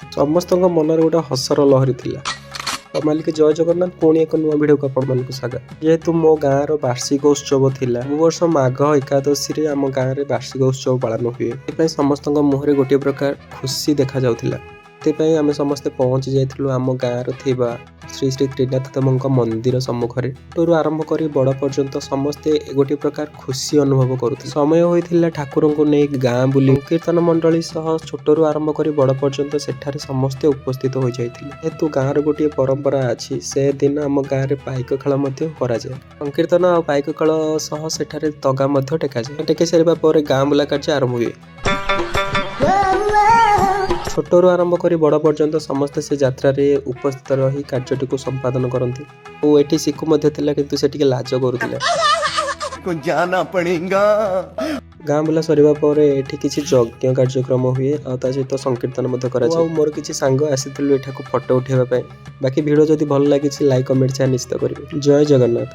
ସମସ୍ତଙ୍କ ମନରେ ଗୋଟେ ହସର ଲହରୀ ଥିଲା। ମାଲିକ ଜୟ ଜଗନ୍ନାଥ, ପୁଣି ଏକ ନୂଆ ଭିଡ଼ିଓକୁ ଆପଣମାନଙ୍କୁ ସ୍ୱାଗତ। ଯେହେତୁ ମୋ ଗାଁର ବାର୍ଷିକ ଉତ୍ସବ ଥିଲା, ସବୁ ବର୍ଷ ମାଘ ଏକାଦଶୀରେ ଆମ ଗାଁରେ ବାର୍ଷିକ ଉତ୍ସବ ପାଳନ ହୁଏ। ସେଥିପାଇଁ ସମସ୍ତଙ୍କ ମୁହଁରେ ଗୋଟିଏ ପ୍ରକାର ଖୁସି ଦେଖାଯାଉଥିଲା। ସେଥିପାଇଁ ଆମେ ସମସ୍ତେ ପହଞ୍ଚି ଯାଇଥିଲୁ ଆମ ଗାଁର ଥିବା ଶ୍ରୀ ଶ୍ରୀ ତ୍ରିନାଥ ଦେବଙ୍କ ମନ୍ଦିର ସମ୍ମୁଖରେ। ଛୋଟରୁ ଆରମ୍ଭ କରି ବଡ଼ ପର୍ଯ୍ୟନ୍ତ ସମସ୍ତେ ଗୋଟିଏ ପ୍ରକାର ଖୁସି ଅନୁଭବ କରୁଥିଲେ। ସମୟ ହୋଇଥିଲା ଠାକୁରଙ୍କୁ ନେଇ ଗାଁ ବୁଲି କୀର୍ତ୍ତନ ମଣ୍ଡଳୀ ସହ ଛୋଟରୁ ଆରମ୍ଭ କରି ବଡ଼ ପର୍ଯ୍ୟନ୍ତ ସେଠାରେ ସମସ୍ତେ ଉପସ୍ଥିତ ହୋଇଯାଇଥିଲେ। ଯେହେତୁ ଗାଁର ଗୋଟିଏ ପରମ୍ପରା ଅଛି, ସେ ଦିନ ଆମ ଗାଁରେ ପାଇକ ଖେଳ ମଧ୍ୟ କରାଯାଏ। ସଂକୀର୍ତ୍ତନ ଆଉ ପାଇକ ଖେଳ ସହ ସେଠାରେ ତଗା ମଧ୍ୟ ଟେକାଯାଏ। ଟେକି ସାରିବା ପରେ ଗାଁ ବୁଲା କାର୍ଯ୍ୟ ଆରମ୍ଭ ହୁଏ। ଛୋଟରୁ ଆରମ୍ଭ କରି ବଡ଼ ପର୍ଯ୍ୟନ୍ତ ସମସ୍ତେ ସେ ଯାତ୍ରାରେ ଉପସ୍ଥିତ ରହି କାର୍ଯ୍ୟଟିକୁ ସମ୍ପାଦନ କରନ୍ତି। ଓ ଏଠି ଶିଖୁ ମଧ୍ୟ ଥିଲା, କିନ୍ତୁ ସେ ଟିକେ ଲାଜ କରୁଥିଲା। ଗାଁ ବୁଲା ସରିବା ପରେ ଏଠି କିଛି ଯଜ୍ଞ କାର୍ଯ୍ୟକ୍ରମ ହୁଏ, ଆଉ ତା ସହିତ ସଂକୀର୍ତ୍ତନ ମଧ୍ୟ କରାଯାଏ। ଆଉ ମୋର କିଛି ସାଙ୍ଗ ଆସିଥିଲୁ ଏଠାକୁ ଫଟୋ ଉଠାଇବା ପାଇଁ। ବାକି ଭିଡ଼ିଓ ଯଦି ଭଲ ଲାଗିଛି ଲାଇକ୍ କମେଣ୍ଟ ସେୟାର ନିଶ୍ଚିତ କରିବେ। ଜୟ ଜଗନ୍ନାଥ।